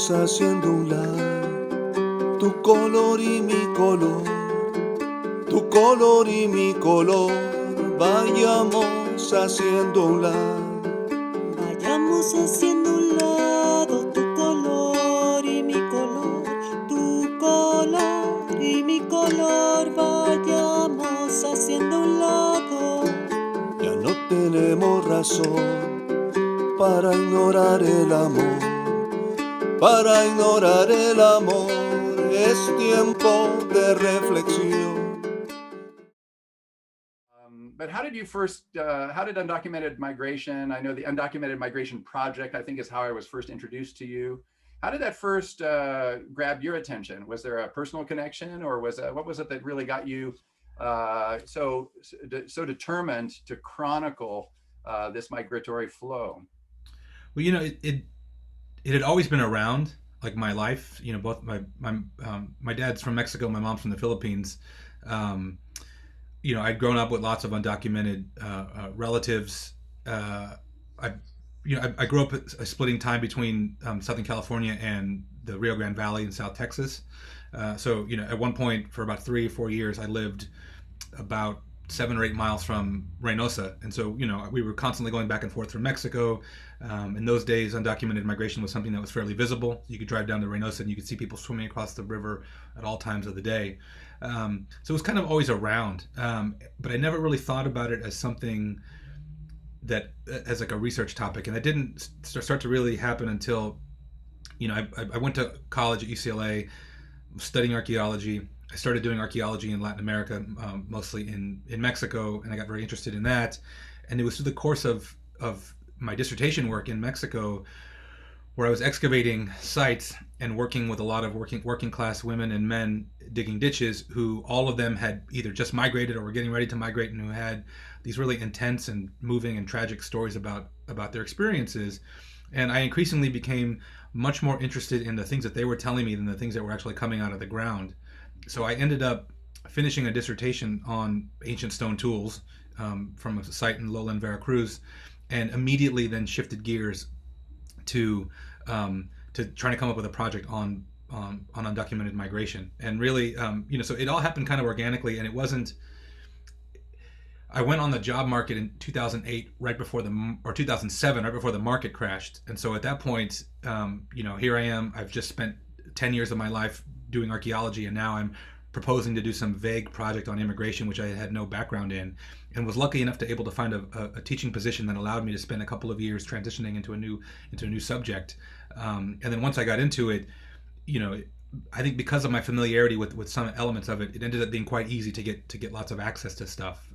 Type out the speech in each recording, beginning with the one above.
Vayamos haciendo un lado, tu color y mi color, tu color y mi color. Vayamos haciendo un lado. Vayamos haciendo un lado tu color y mi color, tu color y mi color. Vayamos haciendo un lado. Ya no tenemos razón para ignorar el amor, para ignorar el amor. Es tiempo de reflexión. But how did you first, how did Undocumented Migration, I know the Undocumented Migration Project, I think is how I was first introduced to you. How did that first grab your attention? Was there a personal connection, or what was it that really got you so determined to chronicle this migratory flow? Well, it had always been around, like my life. Both my dad's from Mexico, my mom's from the Philippines. I'd grown up with lots of undocumented relatives. I grew up splitting time between Southern California and the Rio Grande Valley in South Texas. So at one point for about 3 or 4 years, I lived about 7 or 8 miles from Reynosa, and so we were constantly going back and forth from Mexico. In those days, undocumented migration was something that was fairly visible. You could drive down to Reynosa and you could see people swimming across the river at all times of the day. So it was kind of always around, but I never really thought about it as something that as like a research topic, and it didn't start to really happen until I went to college at UCLA studying archaeology. I started doing archaeology in Latin America, mostly in Mexico, and I got very interested in that. And it was through the course of my dissertation work in Mexico where I was excavating sites and working with a lot of working class women and men digging ditches, who all of them had either just migrated or were getting ready to migrate, and who had these really intense and moving and tragic stories about their experiences. And I increasingly became much more interested in the things that they were telling me than the things that were actually coming out of the ground. So I ended up finishing a dissertation on ancient stone tools from a site in lowland Veracruz, and immediately then shifted gears to trying to come up with a project on undocumented migration. And really, so it all happened kind of organically, and it wasn't. I went on the job market in 2008, right before 2007, right before the market crashed. And so at that point, here I am. I've just spent 10 years of my life doing archaeology, and now I'm proposing to do some vague project on immigration, which I had no background in, and was lucky enough to able to find a teaching position that allowed me to spend a couple of years transitioning into a new subject. And then once I got into it, I think because of my familiarity with some elements of it, it ended up being quite easy to get lots of access to stuff.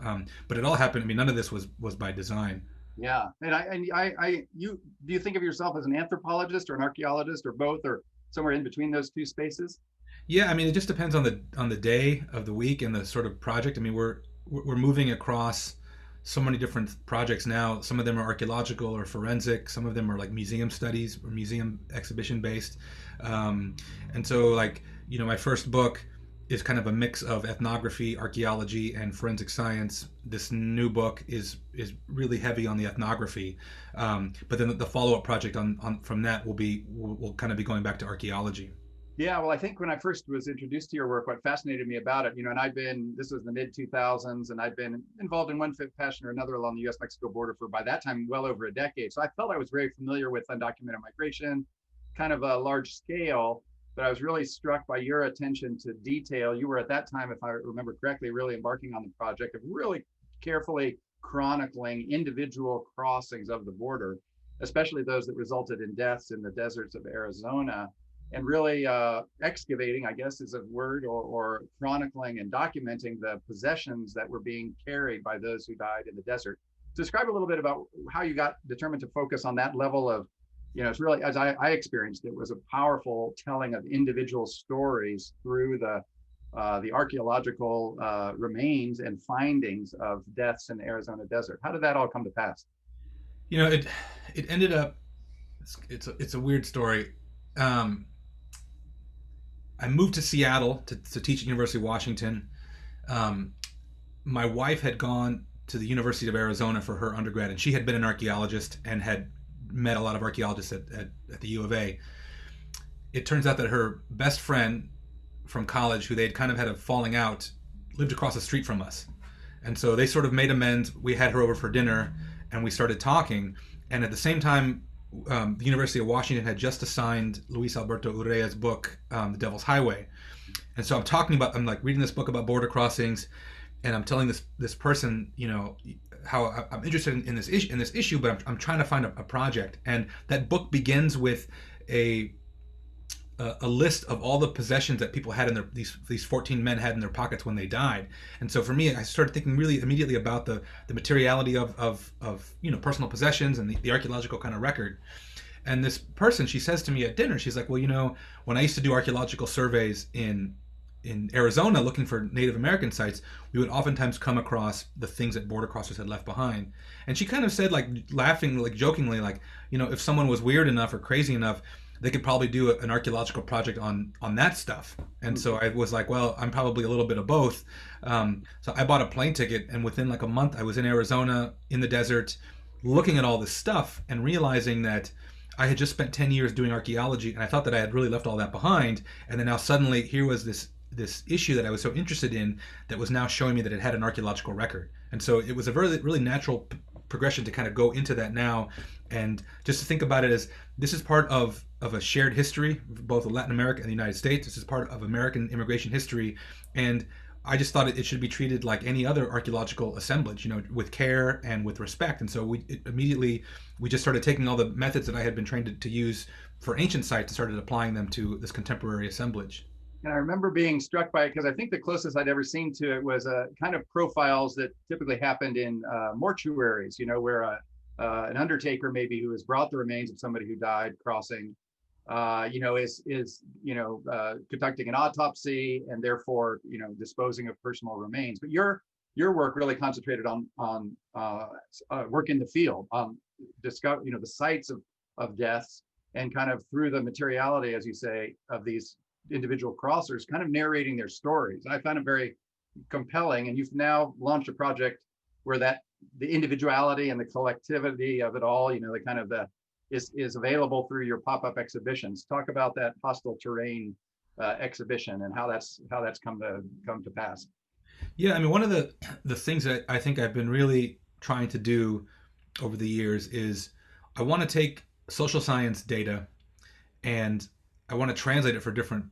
But it all happened. I mean, none of this was by design. Yeah, and do you think of yourself as an anthropologist or an archaeologist or both, or somewhere in between those two spaces? Yeah, I mean, it just depends on the day of the week and the sort of project. I mean, we're moving across so many different projects now. Some of them are archaeological or forensic. Some of them are like museum studies or museum exhibition based. And so, my first book is kind of a mix of ethnography, archaeology, and forensic science. This new book is really heavy on the ethnography, but then the follow-up project from that will kind of be going back to archaeology. Yeah, well, I think when I first was introduced to your work, what fascinated me about it, and this was the mid 2000s, and I'd been involved in one fashion or another along the US-Mexico border for, by that time, well over a decade. So I felt I was very familiar with undocumented migration, kind of a large scale, but I was really struck by your attention to detail. You were at that time, if I remember correctly, really embarking on the project of really carefully chronicling individual crossings of the border, especially those that resulted in deaths in the deserts of Arizona. And really excavating, I guess is a word, or chronicling and documenting the possessions that were being carried by those who died in the desert. Describe a little bit about how you got determined to focus on that level of, it's really, as I experienced, it was a powerful telling of individual stories through the archaeological remains and findings of deaths in the Arizona desert. How did that all come to pass? It ended up, it's a weird story. I moved to Seattle to teach at University of Washington. My wife had gone to the University of Arizona for her undergrad, and she had been an archaeologist and had met a lot of archaeologists at the U of A. it turns out that her best friend from college, who they'd kind of had a falling out, lived across the street from us. And so they sort of made amends. We had her over for dinner and we started talking. And at the same time, the University of Washington had just assigned Luis Alberto Urrea's book, The Devil's Highway. And so I'm like reading this book about border crossings, and I'm telling this person, how I'm interested in this issue, but I'm trying to find a project. And that book begins with a list of all the possessions that people had in these 14 men had in their pockets when they died. And so for me, I started thinking really immediately about the materiality of personal possessions and the archaeological kind of record. And this person, she says to me at dinner, she's like, well, when I used to do archaeological surveys in Arizona looking for Native American sites, we would oftentimes come across the things that border crossers had left behind. And she kind of said, like laughing, like jokingly, like, if someone was weird enough or crazy enough, they could probably do an archaeological project on that stuff. And so I was like, well, I'm probably a little bit of both. So I bought a plane ticket, and within like a month, I was in Arizona in the desert, looking at all this stuff and realizing that I had just spent 10 years doing archaeology, and I thought that I had really left all that behind. And then now suddenly here was this issue that I was so interested in that was now showing me that it had an archaeological record. And so it was a really, really natural progression to kind of go into that now, and just to think about it as this is part of a shared history, both of Latin America and the United States. This is part of American immigration history, and I just thought it should be treated like any other archaeological assemblage, with care and with respect. And so we just started taking all the methods that I had been trained to use for ancient sites and started applying them to this contemporary assemblage. And I remember being struck by it because I think the closest I'd ever seen to it was kind of profiles that typically happened in mortuaries, where an undertaker maybe who has brought the remains of somebody who died crossing, is conducting an autopsy and therefore, disposing of personal remains. But your work really concentrated on work in the field, on discover, the sites of deaths, and kind of through the materiality, as you say, of these individual crossers, kind of narrating their stories. I found it very compelling, and you've now launched a project where the individuality and the collectivity of it all, is available through your pop-up exhibitions. Talk about that hostile terrain exhibition and how that's come to pass. Yeah, I mean, one of the things that I think I've been really trying to do over the years is I want to take social science data and I want to translate it for different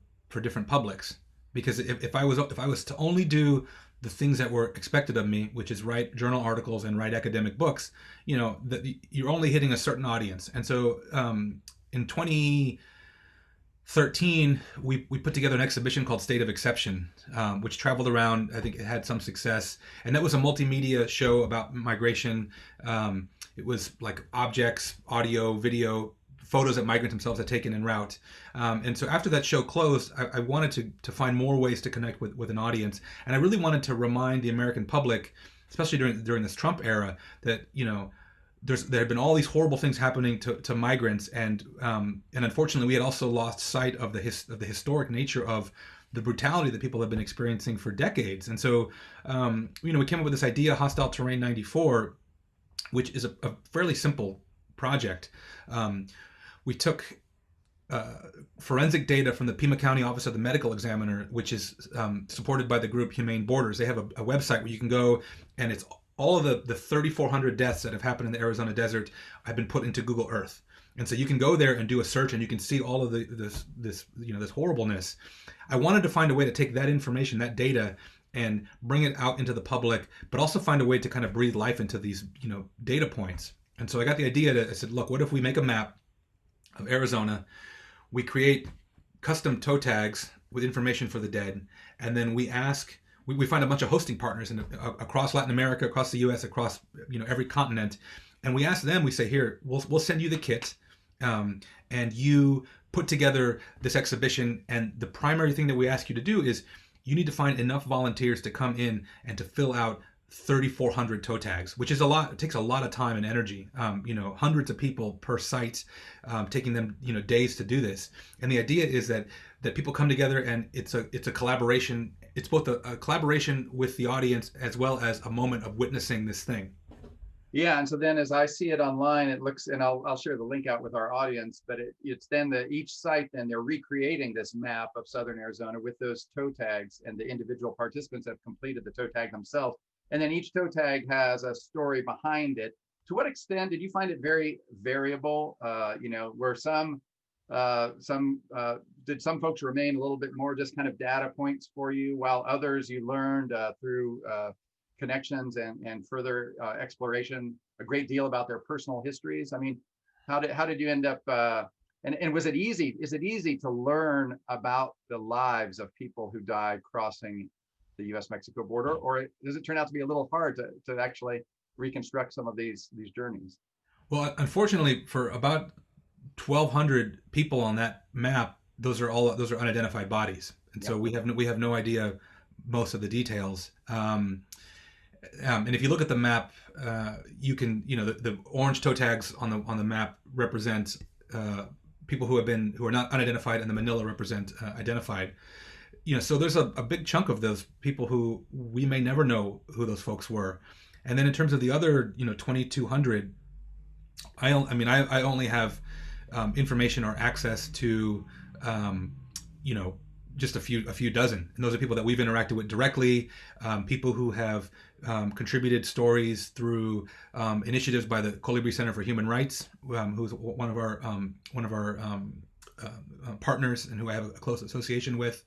publics. Because if I was to only do the things that were expected of me, which is write journal articles and write academic books, that you're only hitting a certain audience. And so in 2013, we put together an exhibition called State of Exception, which traveled around. I think it had some success, and that was a multimedia show about migration. It was like objects, audio, video, photos that migrants themselves had taken en route. And so after that show closed, I wanted to find more ways to connect with an audience. And I really wanted to remind the American public, especially during this Trump era, that, there had been all these horrible things happening to migrants. And unfortunately, we had also lost sight of the historic nature of the brutality that people have been experiencing for decades. And so, we came up with this idea, Hostile Terrain 94, which is a fairly simple project. We took forensic data from the Pima County Office of the Medical Examiner, which is supported by the group Humane Borders. They have a website where you can go, and it's all of the 3,400 deaths that have happened in the Arizona desert have been put into Google Earth. And so you can go there and do a search, and you can see all of this horribleness. I wanted to find a way to take that information, that data, and bring it out into the public, but also find a way to kind of breathe life into these data points. And so I got the idea I said, look, what if we make a map of Arizona, we create custom toe tags with information for the dead, and then we find a bunch of hosting partners across Latin America, across the US, across every continent, and we ask them, we say, here, we'll send you the kit, and you put together this exhibition, and the primary thing that we ask you to do is you need to find enough volunteers to come in and to fill out 3,400 toe tags, which is a lot. It takes a lot of time and energy. Hundreds of people per site, taking them days to do this. And the idea is that people come together, and it's a collaboration. It's both a collaboration with the audience as well as a moment of witnessing this thing. Yeah, and so then as I see it online, it looks, and I'll share the link out with our audience, but it's then each site, then they're recreating this map of Southern Arizona with those toe tags, and the individual participants have completed the toe tag themselves. And then each toe tag has a story behind it. To what extent did you find it very variable? Where did some folks remain a little bit more just kind of data points for you, while others you learned through connections and further exploration a great deal about their personal histories? I mean, how did you end up? And was it easy? Is it easy to learn about the lives of people who died crossing the U.S.-Mexico border, or does it turn out to be a little hard to actually reconstruct some of these journeys? Well, unfortunately, for about 1,200 people on that map, those are unidentified bodies, and so we have no idea most of the details. And if you look at the map, you can the orange toe tags on the map represent people who are not unidentified, and the manila represent identified. So there's a big chunk of those people who we may never know who those folks were. And then in terms of the other 2,200, I only have information or access to just a few dozen, and those are people that we've interacted with directly, people who have contributed stories through initiatives by the Colibri Center for Human Rights, who's one of our partners and who I have a close association with.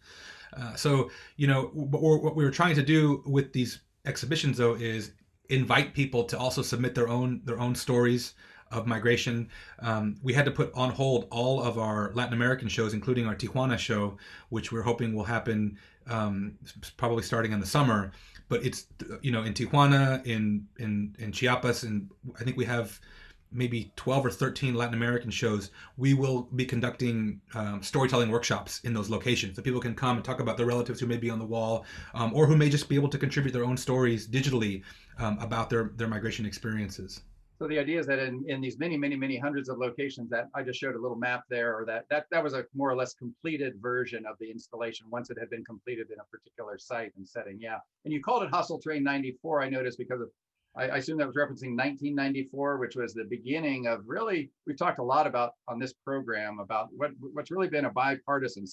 What we were trying to do with these exhibitions, though, is invite people to also submit their own stories of migration. We had to put on hold all of our Latin American shows, including our Tijuana show, which we're hoping will happen probably starting in the summer. But it's in Tijuana, in Chiapas, and I think we have maybe 12 or 13 Latin American shows. We will be conducting storytelling workshops in those locations, so people can come and talk about their relatives who may be on the wall, or who may just be able to contribute their own stories digitally about their migration experiences. So the idea is that in these many hundreds of locations that I just showed a little map there, or that was a more or less completed version of the installation once it had been completed in a particular site and setting. Yeah. And you called it Hostile Terrain 94, I noticed, because I assume that was referencing 1994, which was the beginning of really, we've talked a lot about on this program about what's really been a bipartisan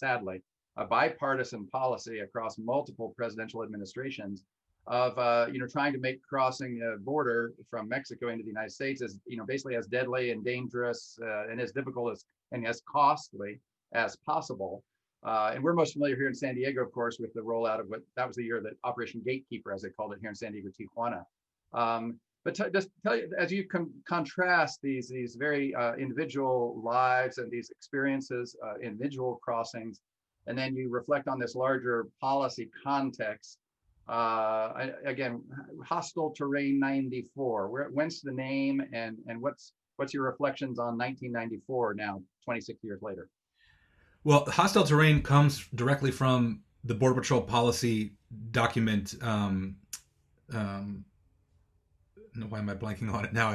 policy across multiple presidential administrations of trying to make crossing a border from Mexico into the United States as basically as deadly and dangerous and as difficult and as costly as possible. And we're most familiar here in San Diego, of course, with the rollout of that was the year that Operation Gatekeeper, as they called it here in San Diego, Tijuana. But just tell you, as you contrast these very individual lives and these experiences, individual crossings, and then you reflect on this larger policy context. Again, Hostile Terrain 94. Whence the name, and what's your reflections on 1994 now, 26 years later? Well, Hostile Terrain comes directly from the Border Patrol policy document. Why am I blanking on it now?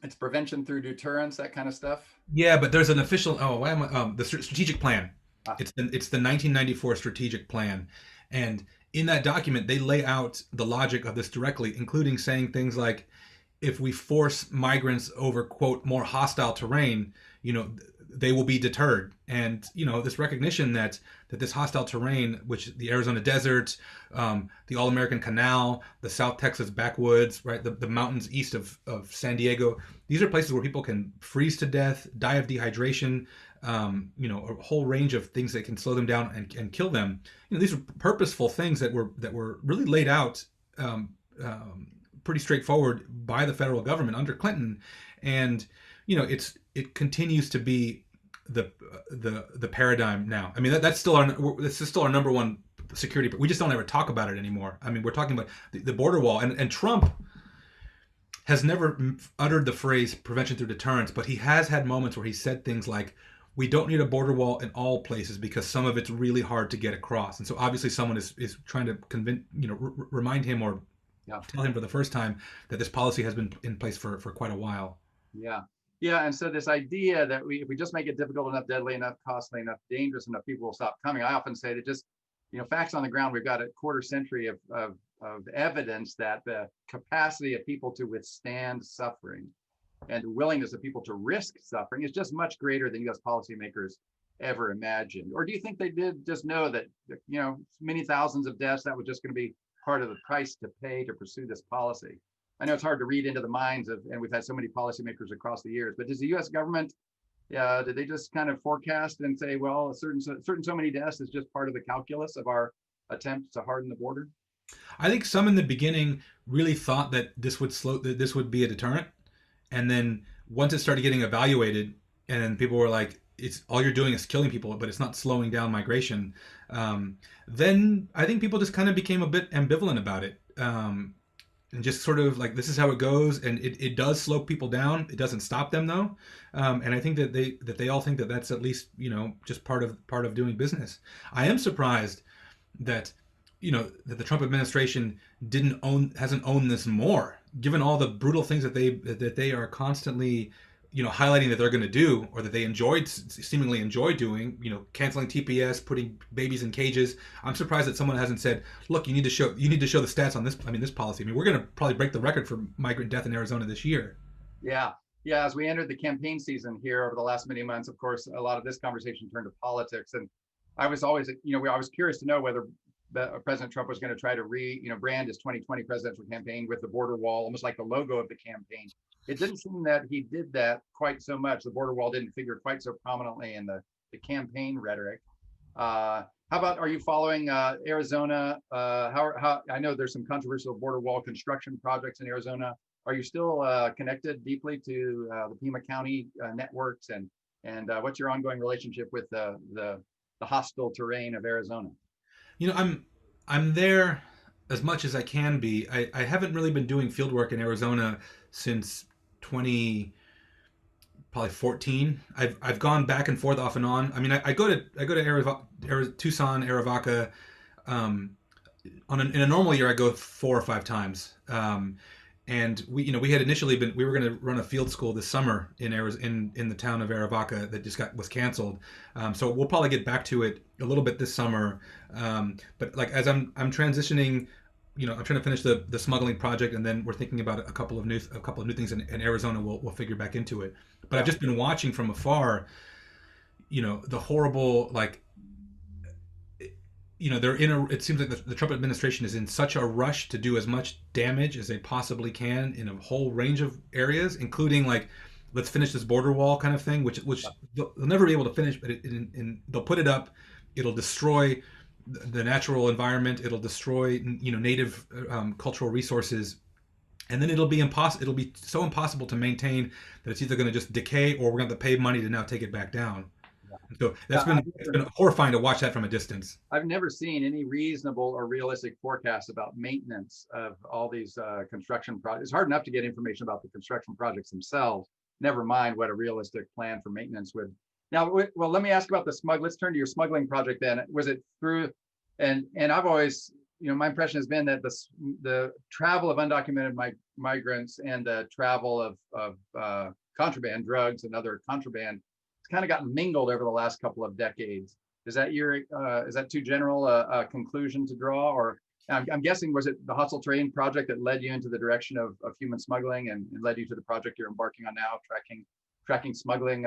It's prevention through deterrence, that kind of stuff. Yeah, but there's an official. Oh, why am I? The strategic plan. It's the 1994 strategic plan, and in that document they lay out the logic of this directly, including saying things like, if we force migrants over, quote, more hostile terrain, they will be deterred. And this recognition that this hostile terrain, which the Arizona desert, the All-American Canal, the South Texas backwoods, right, the mountains east of San Diego, these are places where people can freeze to death, die of dehydration, a whole range of things that can slow them down and kill them. These are purposeful things that were really laid out pretty straightforward by the federal government under Clinton, and it continues to be the paradigm now. I mean, this is still our number one security, but we just don't ever talk about it anymore. I mean, we're talking about the border wall, and Trump has never uttered the phrase prevention through deterrence, but he has had moments where he said things like, we don't need a border wall in all places because some of it's really hard to get across. And so obviously someone is trying to remind him or tell him for the first time that this policy has been in place for quite a while. Yeah, and so this idea that if we just make it difficult enough, deadly enough, costly enough, dangerous enough, people will stop coming. I often say that just facts on the ground. We've got a quarter century of evidence that the capacity of people to withstand suffering and the willingness of people to risk suffering is just much greater than U.S. policymakers ever imagined. Or do you think they did just know that, many thousands of deaths, that was just going to be part of the price to pay to pursue this policy? I know it's hard to read into the minds of, and we've had so many policymakers across the years, but does the U.S. government, did they just kind of forecast and say, well, a certain so many deaths is just part of the calculus of our attempt to harden the border? I think some in the beginning really thought that this would be a deterrent, and then once it started getting evaluated, and people were like, "It's all you're doing is killing people, but it's not slowing down migration." Then I think people just kind of became a bit ambivalent about it, and just sort of like, this is how it goes, and it does slow people down. It doesn't stop them though, and I think that they all think that that's at least just part of doing business. I am surprised that that the Trump administration hasn't owned this more, given all the brutal things that they are constantly highlighting that they're going to do, or that they seemingly enjoy doing, canceling TPS, putting babies in cages. I'm surprised that someone hasn't said, look, you need to show the stats on this. This policy. We're going to probably break the record for migrant death in Arizona this year. Yeah. As we entered the campaign season here over the last many months, of course, a lot of this conversation turned to politics. And I was always, I was curious to know whether President Trump was going to try to brand his 2020 presidential campaign with the border wall, almost like the logo of the campaign. It didn't seem that he did that quite so much. The border wall didn't figure quite so prominently in the campaign rhetoric. How about, are you following Arizona? How I know there's some controversial border wall construction projects in Arizona. Are you still connected deeply to the Pima County networks, and what's your ongoing relationship with the hostile terrain of Arizona? I'm there as much as I can be. I haven't really been doing field work in Arizona since 2014. I've gone back and forth off and on. I go to Tucson, Arivaca. In a normal year, I go 4 or 5 times. And we had initially we were going to run a field school this summer in the town of Arivaca that just was canceled. So we'll probably get back to it a little bit this summer. But like, as I'm transitioning, I'm trying to finish the smuggling project, and then we're thinking about a couple of new things in Arizona. We'll figure back into it. But I've just been watching from afar, the horrible, it seems like the Trump administration is in such a rush to do as much damage as they possibly can in a whole range of areas, including let's finish this border wall kind of thing, which they'll never be able to finish, but they'll put it up. It'll destroy the natural environment. It'll destroy, native cultural resources. And then it'll be so impossible to maintain that it's either going to just decay, or we're going to have to pay money to now take it back down. So it's been horrifying to watch that from a distance. I've never seen any reasonable or realistic forecasts about maintenance of all these construction projects. It's hard enough to get information about the construction projects themselves, never mind what a realistic plan for maintenance would. Now, well, let me ask about let's turn to your smuggling project then. Was it through, and I've always, my impression has been that the travel of undocumented migrants and the travel of contraband, drugs and other contraband, kind of gotten mingled over the last couple of decades. Is that too general a conclusion to draw? Or I'm guessing, was it the hostile terrain project that led you into the direction of human smuggling and led you to the project you're embarking on now, tracking smuggling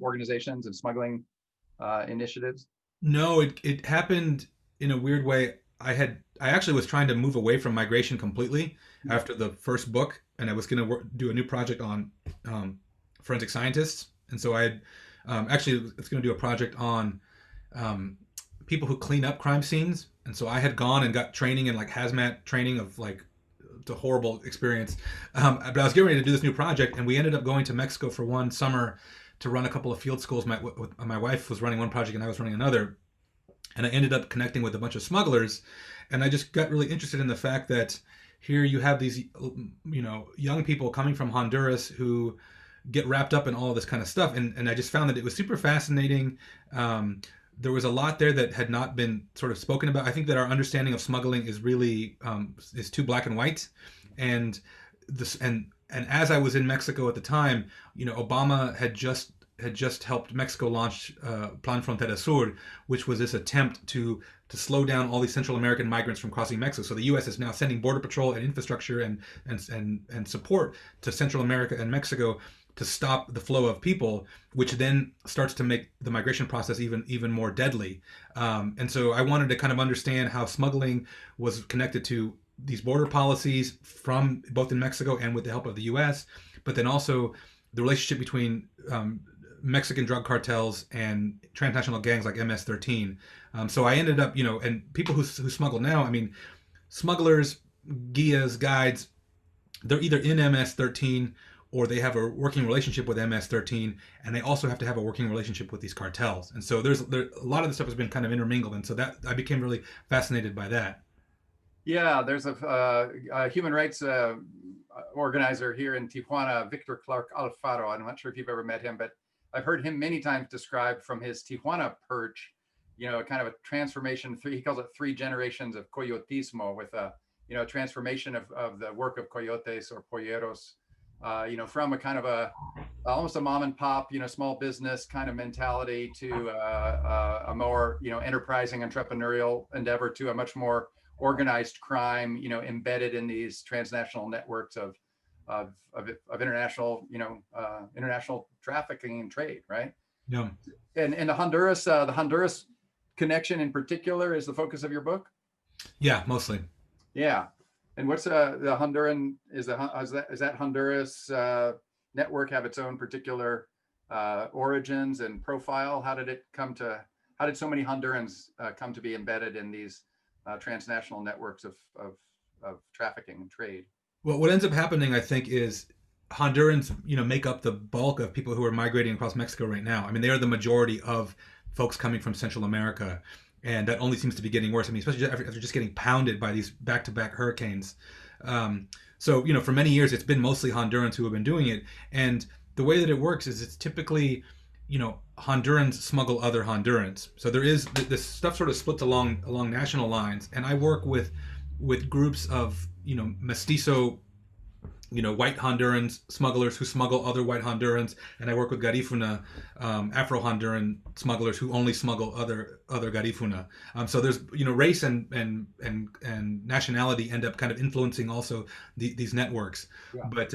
organizations and smuggling initiatives? No, it happened in a weird way. I actually was trying to move away from migration completely after the first book, and I was going to do a new project on forensic scientists. And so I was going to do a project on people who clean up crime scenes. And so I had gone and got training in hazmat training of it's a horrible experience. But I was getting ready to do this new project, and we ended up going to Mexico for one summer to run a couple of field schools. My wife was running one project and I was running another. And I ended up connecting with a bunch of smugglers. And I just got really interested in the fact that here you have these, young people coming from Honduras who get wrapped up in all of this kind of stuff. And I just found that it was super fascinating. There was a lot there that had not been sort of spoken about. I think that our understanding of smuggling is really is too black and white. And as I was in Mexico at the time, Obama had had just helped Mexico launch Plan Frontera Sur, which was this attempt to slow down all these Central American migrants from crossing Mexico. So the U.S. is now sending border patrol and infrastructure and support to Central America and Mexico to stop the flow of people, which then starts to make the migration process even more deadly. And so I wanted to kind of understand how smuggling was connected to these border policies from both in Mexico and with the help of the U.S., but then also the relationship between Mexican drug cartels and transnational gangs like MS-13. So I ended up, and people who smuggle now, I mean, smugglers, guias, guides, they're either in MS-13 or they have a working relationship with MS-13, and they also have to have a working relationship with these cartels. And so there's a lot of the stuff has been kind of intermingled, and so that I became really fascinated by that. Yeah, there's a human rights organizer here in Tijuana, Victor Clark Alfaro. I'm not sure if you've ever met him, but I've heard him many times described from his Tijuana perch, kind of a transformation. He calls it 3 generations of coyotismo, with a transformation of the work of coyotes or polleros, from a kind of almost a mom and pop, small business kind of mentality to a more, enterprising entrepreneurial endeavor to a much more organized crime, embedded in these transnational networks of international, international trafficking and trade, right? Yeah. And the Honduras connection in particular is the focus of your book. Yeah, mostly. Yeah. And what's the Honduran, is that Honduras network have its own particular origins and profile? How did so many Hondurans come to be embedded in these transnational networks of trafficking and trade? Well, what ends up happening, I think, is Hondurans, make up the bulk of people who are migrating across Mexico right now. I mean, they are the majority of folks coming from Central America, and that only seems to be getting worse. I mean, especially after just getting pounded by these back-to-back hurricanes. So, for many years, it's been mostly Hondurans who have been doing it. And the way that it works is it's typically, Hondurans smuggle other Hondurans. So there is this stuff sort of splits along national lines. And I work with groups of, mestizo, white Hondurans smugglers who smuggle other white Hondurans, and I work with Garifuna, Afro-Honduran smugglers who only smuggle other Garifuna. So there's race and nationality end up kind of influencing also these networks. Yeah. But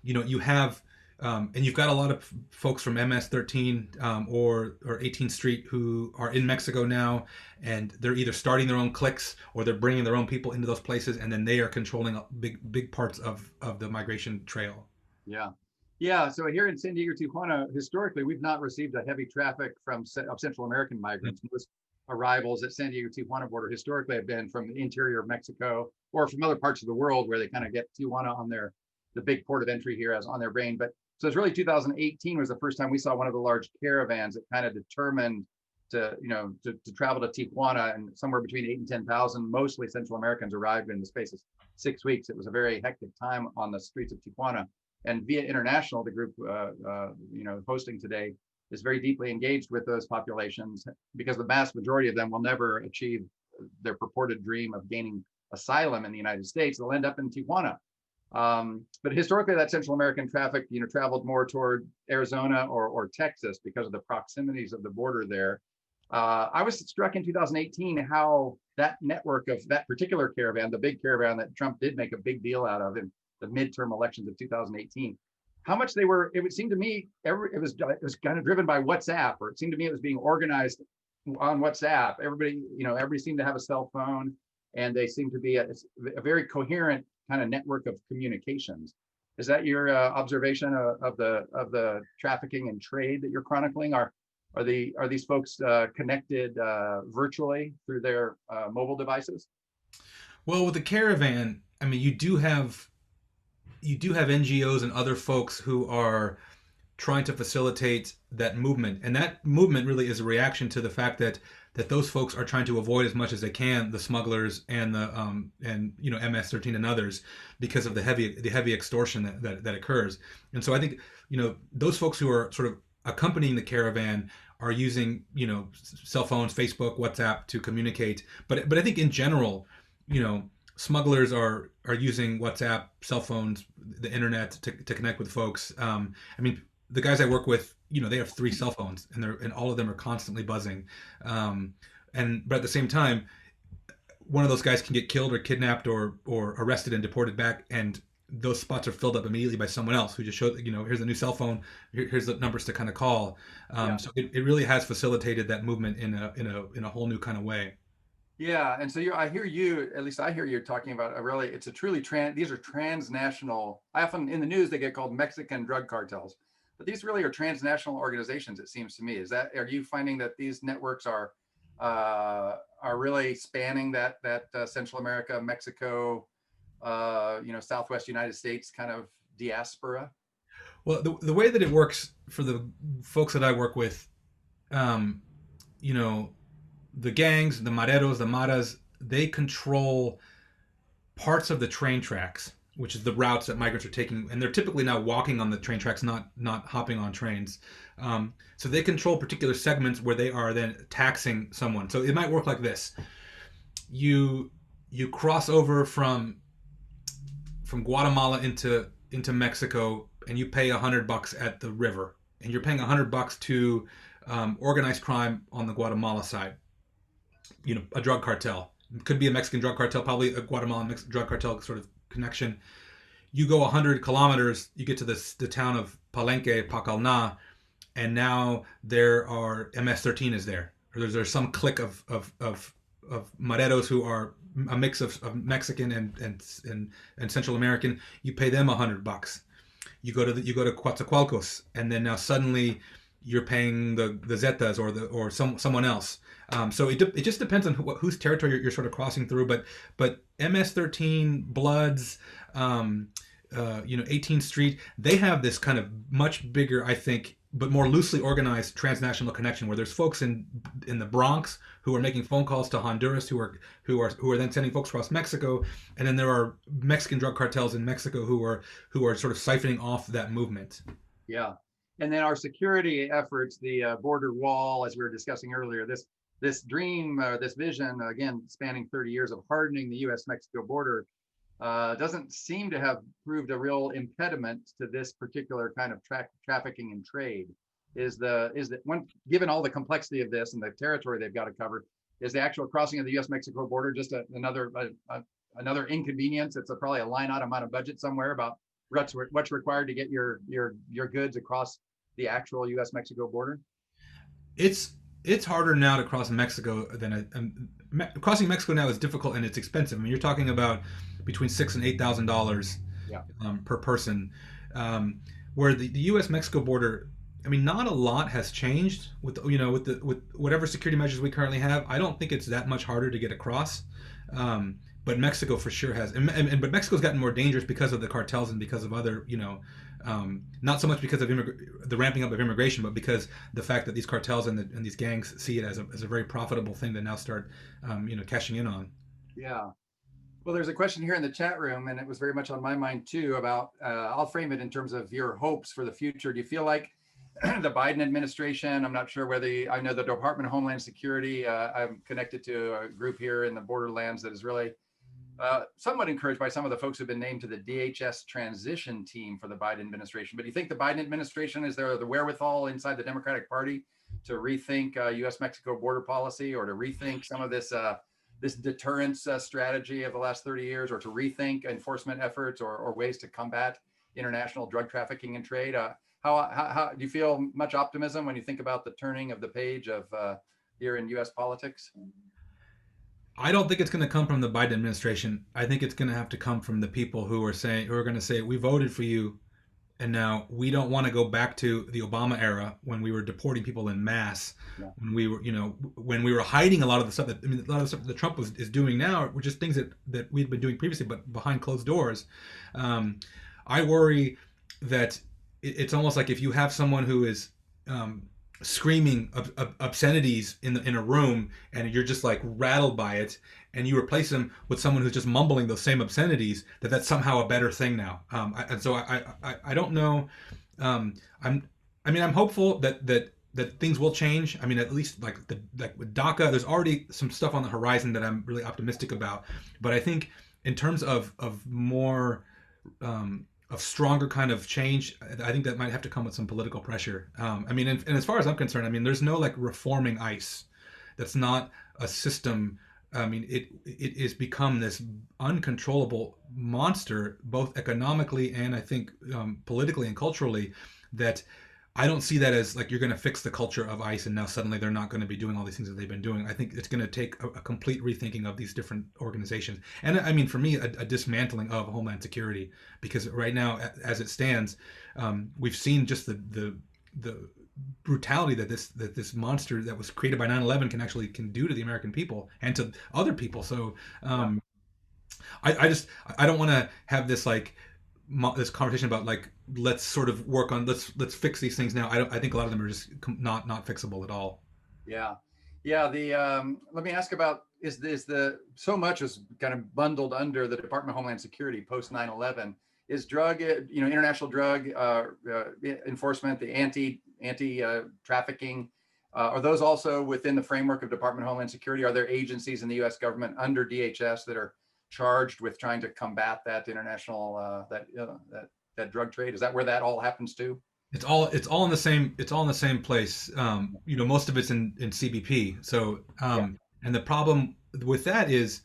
you have and you've got a lot of folks from MS-13 or 18th Street who are in Mexico now, and they're either starting their own cliques or they're bringing their own people into those places, and then they are controlling big parts of the migration trail. Yeah. So here in San Diego, Tijuana, historically, we've not received a heavy traffic of Central American migrants. Mm-hmm. Most arrivals at San Diego Tijuana border historically have been from the interior of Mexico or from other parts of the world where they kind of get Tijuana on the big port of entry here as on their brain. But so it's really 2018 was the first time we saw one of the large caravans that kind of determined to travel to Tijuana, and somewhere between 8,000 and 10,000, mostly Central Americans, arrived in the space of 6 weeks. It was a very hectic time on the streets of Tijuana. And Via International, the group hosting today, is very deeply engaged with those populations, because the vast majority of them will never achieve their purported dream of gaining asylum in the United States. They'll end up in Tijuana. But historically, that Central American traffic, traveled more toward Arizona or Texas because of the proximities of the border there. I was struck in 2018 how that network of that particular caravan, the big caravan that Trump did make a big deal out of in the midterm elections of 2018, how much they were, it would seem to me, it was kind of driven by WhatsApp, or it seemed to me it was being organized on WhatsApp. Everybody seemed to have a cell phone, and they seemed to be a very coherent kind of network of communications. Is that your observation of the trafficking and trade that you're chronicling? Are these folks connected virtually through their mobile devices? Well, with the caravan, I mean, you do have NGOs and other folks who are trying to facilitate that movement, and that movement really is a reaction to the fact that those folks are trying to avoid as much as they can the smugglers and the MS-13 and others, because of the heavy extortion that occurs. And so I think those folks who are sort of accompanying the caravan are using cell phones, Facebook, WhatsApp to communicate. But I think in general, smugglers are using WhatsApp, cell phones, the internet to connect with folks. I mean, the guys I work with they have 3 cell phones, and all of them are constantly buzzing. But at the same time, one of those guys can get killed or kidnapped or arrested and deported back, and those spots are filled up immediately by someone else who just showed, here's a new cell phone, here's the numbers to kind of call. So it really has facilitated that movement in a whole new kind of way. Yeah, and so I hear you, at least I hear you talking about it's a truly these are transnational. I often in the news they get called Mexican drug cartels, but these really are transnational organizations. It seems to me. Are you finding that these networks are really spanning that Central America, Mexico, Southwest United States kind of diaspora? Well, the way that it works for the folks that I work with, the gangs, the mareros, the maras, they control parts of the train tracks, which is the routes that migrants are taking, and they're typically now walking on the train tracks, not hopping on trains. So they control particular segments where they are then taxing someone. So it might work like this: you cross over from Guatemala into Mexico, and you pay $100 at the river, and you're paying $100 to organized crime on the Guatemala side. A drug cartel. It could be a Mexican drug cartel, probably a Guatemalan Mexican drug cartel sort of connection. You go 100 kilometers, you get to the town of Palenque, Pacalna, and now there are MS-13 is there. Or there's some clique of mareros who are a mix of Mexican and Central American. You pay them $100. You go to Coatzacoalcos, and then now suddenly you're paying the Zetas or someone else. So it just depends on whose territory you're sort of crossing through. But MS-13, Bloods, 18th Street, they have this kind of much bigger, I think, but more loosely organized transnational connection where there's folks in the Bronx who are making phone calls to Honduras who are then sending folks across Mexico, and then there are Mexican drug cartels in Mexico who are sort of siphoning off that movement. Yeah, and then our security efforts, the border wall, as we were discussing earlier, this dream, this vision, again spanning 30 years of hardening the U.S.-Mexico border, doesn't seem to have proved a real impediment to this particular kind of trafficking and trade. Is the one, given all the complexity of this and the territory they've got to cover, is the actual crossing of the U.S.-Mexico border just another inconvenience? It's probably a line item on a budget somewhere about what's required to get your goods across the actual U.S.-Mexico border. It's harder now to cross Mexico than crossing Mexico now is difficult and it's expensive. I mean, you're talking about between $6,000 and $8,000 per person. Where the U.S.-Mexico border, I mean, not a lot has changed with whatever security measures we currently have. I don't think it's that much harder to get across. But Mexico for sure has, but Mexico's gotten more dangerous because of the cartels and because of other, not so much because of the ramping up of immigration, but because the fact that these cartels and these gangs see it as a very profitable thing to now start, cashing in on. Yeah. Well, there's a question here in the chat room, and it was very much on my mind too about, I'll frame it in terms of your hopes for the future. Do you feel like the Biden administration, I'm not sure whether I know the Department of Homeland Security, I'm connected to a group here in the borderlands that is really somewhat encouraged by some of the folks who've been named to the DHS transition team for the Biden administration. But do you think the Biden administration, is there the wherewithal inside the Democratic Party to rethink U.S.-Mexico border policy, or to rethink some of this deterrence strategy of the last 30 years, or to rethink enforcement efforts or ways to combat international drug trafficking and trade? How do you feel much optimism when you think about the turning of the page of here in U.S. politics? I don't think it's going to come from the Biden administration. I think it's going to have to come from the people who are going to say, we voted for you, and now we don't want to go back to the Obama era when we were deporting people in mass, when we were hiding a lot of the stuff a lot of the stuff that Trump is doing now were just things that we'd been doing previously, but behind closed doors. I worry that it's almost like if you have someone who is screaming obscenities in a room and you're just like rattled by it, and you replace them with someone who's just mumbling those same obscenities, that's somehow a better thing now. And so I don't know. I'm hopeful that things will change. I mean, at least like with DACA, there's already some stuff on the horizon that I'm really optimistic about. But I think in terms of more stronger kind of change, I think that might have to come with some political pressure. I mean, and as far as I'm concerned, I mean, there's no like reforming ICE. That's not a system. I mean, it has become this uncontrollable monster, both economically and I think politically and culturally, that I don't see that as like you're going to fix the culture of ICE and now suddenly they're not going to be doing all these things that they've been doing. I think it's going to take a complete rethinking of these different organizations. And I mean, for me, a dismantling of Homeland Security, because right now, as it stands, we've seen just the brutality that this monster that was created by 9/11 can do to the American people and to other people. So I don't want to have this like this conversation about like let's sort of work on let's fix these things now. I think a lot of them are just not fixable at all. Yeah, yeah. Let me ask about is the so much is kind of bundled under the Department of Homeland Security post 9/11. Is drug, international drug enforcement, the anti trafficking, are those also within the framework of Department of Homeland Security? Are there agencies in the U.S. government under DHS that are charged with trying to combat that international that drug trade? Is that where that all happens to? It's all in the same place. Most of it's in CBP. So and the problem with that is,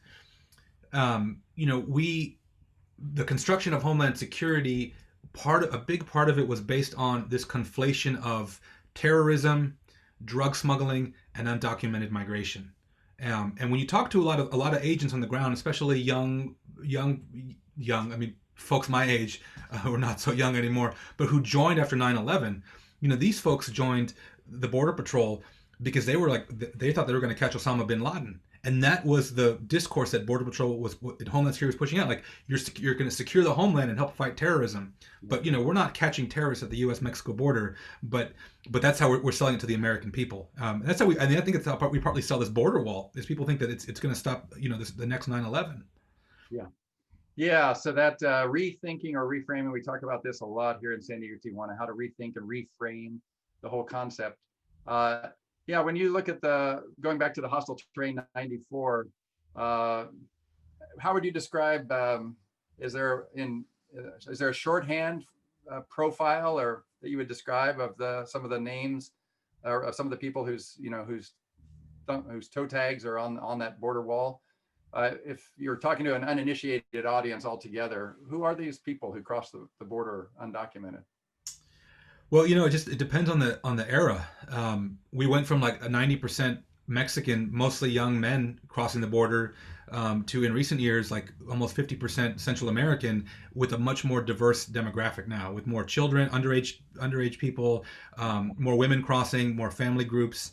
the construction of Homeland Security, a big part of it was based on this conflation of terrorism, drug smuggling, and undocumented migration. And when you talk to a lot of agents on the ground, especially young, I mean, folks my age who are not so young anymore, but who joined after 9/11, these folks joined the Border Patrol because they thought they were going to catch Osama bin Laden. And that was the discourse that Border Patrol Homeland Security was pushing out. Like you're going to secure the homeland and help fight terrorism, but we're not catching terrorists at the U.S.-Mexico border. But that's how we're selling it to the American people. That's how I think it's how we partly sell this border wall. Is people think that it's going to stop the next 9/11. Yeah, yeah. So that rethinking or reframing, we talk about this a lot here in San Diego, Tijuana. How to rethink and reframe the whole concept. Yeah, when you look at going back to the hostile terrain 94, how would you describe, is there a shorthand profile or that you would describe of some of the names or of some of the people whose toe tags are on that border wall? If you're talking to an uninitiated audience altogether, who are these people who cross the border undocumented? Well, it depends on the era. We went from like a 90% Mexican, mostly young men crossing the border, to in recent years like almost 50% Central American, with a much more diverse demographic now, with more children, underage people, more women crossing, more family groups.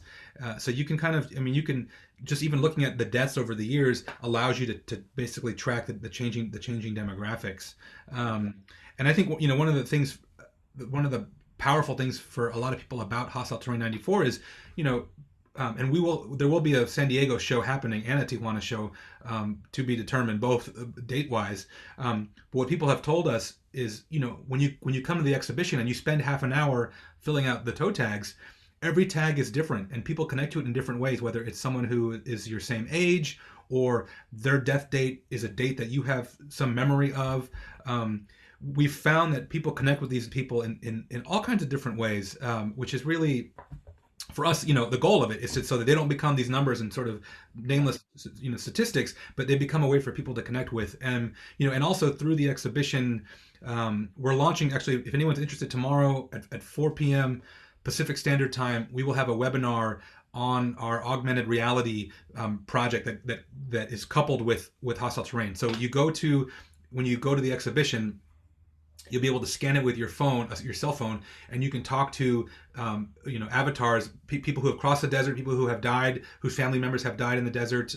So you can you can just even looking at the deaths over the years allows you to basically track the changing demographics. And I think one of the powerful things for a lot of people about Hostile Terrain 94 is, and there will be a San Diego show happening and a Tijuana show to be determined, both date wise. But what people have told us is, when you come to the exhibition and you spend half an hour filling out the toe tags, every tag is different and people connect to it in different ways, whether it's someone who is your same age or their death date is a date that you have some memory of. We've found that people connect with these people in all kinds of different ways, which is really, for us, the goal of it is so that they don't become these numbers and sort of nameless, statistics, but they become a way for people to connect with. And, and also through the exhibition, we're launching, actually, if anyone's interested, tomorrow at 4 p.m. Pacific Standard Time, we will have a webinar on our augmented reality project that is coupled with Hostile Terrain. So when you go to the exhibition, you'll be able to scan it with your cell phone, and you can talk to, avatars, people who have crossed the desert, people who have died, whose family members have died in the desert,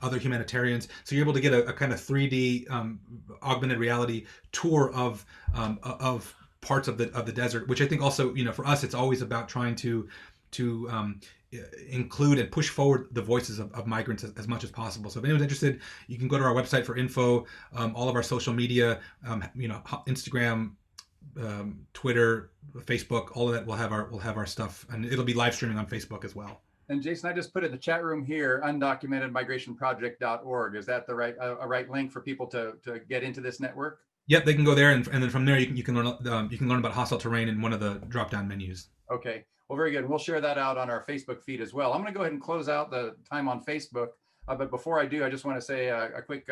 other humanitarians. So you're able to get a kind of 3D augmented reality tour of parts of the desert, which I think also, for us, it's always about trying to include and push forward the voices of migrants as much as possible. So if anyone's interested, you can go to our website for info, all of our social media, Instagram, Twitter, Facebook, all of that. We'll have our stuff, and it'll be live streaming on Facebook as well. And Jason, I just put in the chat room here, undocumentedmigrationproject.org. Is that the right link for people to get into this network? Yep, they can go there, and then from there you can learn about hostile terrain in one of the drop down menus. Okay, well, very good. We'll share that out on our Facebook feed as well. I'm going to go ahead and close out the time on Facebook, but before I do, I just want to say a quick.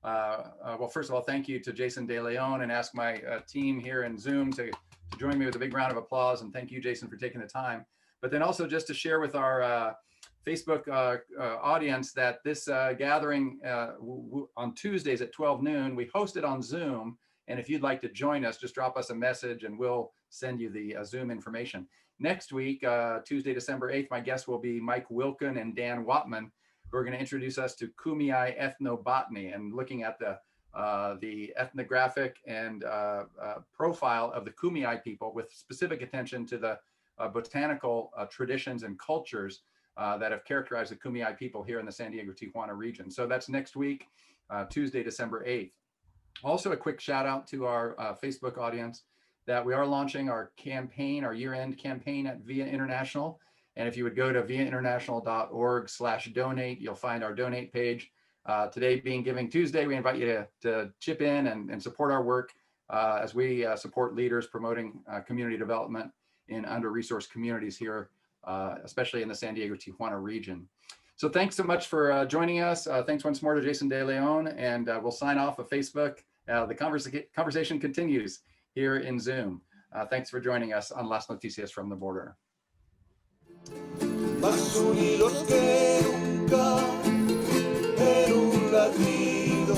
Well, first of all, thank you to Jason De Leon, and ask my team here in Zoom to join me with a big round of applause. And thank you, Jason, for taking the time. But then also just to share with our Facebook audience that this gathering on Tuesdays at 12 noon, we host it on Zoom. And if you'd like to join us, just drop us a message and we'll send you the Zoom information. Next week, Tuesday, December 8th, my guests will be Mike Wilkin and Dan Watman, who are going to introduce us to Kumeyaay ethnobotany and looking at the ethnographic and profile of the Kumeyaay people, with specific attention to the botanical traditions and cultures that have characterized the Kumeyaay people here in the San Diego Tijuana region. So that's next week, Tuesday, December 8th. Also, a quick shout out to our Facebook audience that we are launching our campaign, our year-end campaign at VIA International. And if you would go to viainternational.org/donate, you'll find our donate page. Today being Giving Tuesday, we invite you to chip in and support our work as we support leaders promoting community development in under-resourced communities here, especially in the San Diego Tijuana region. So thanks so much for joining us. Thanks once more to Jason De Leon, and we'll sign off of Facebook. The conversation continues here in Zoom. Thanks for joining us on Las Noticias from the Border. Más unidos que nunca en un latido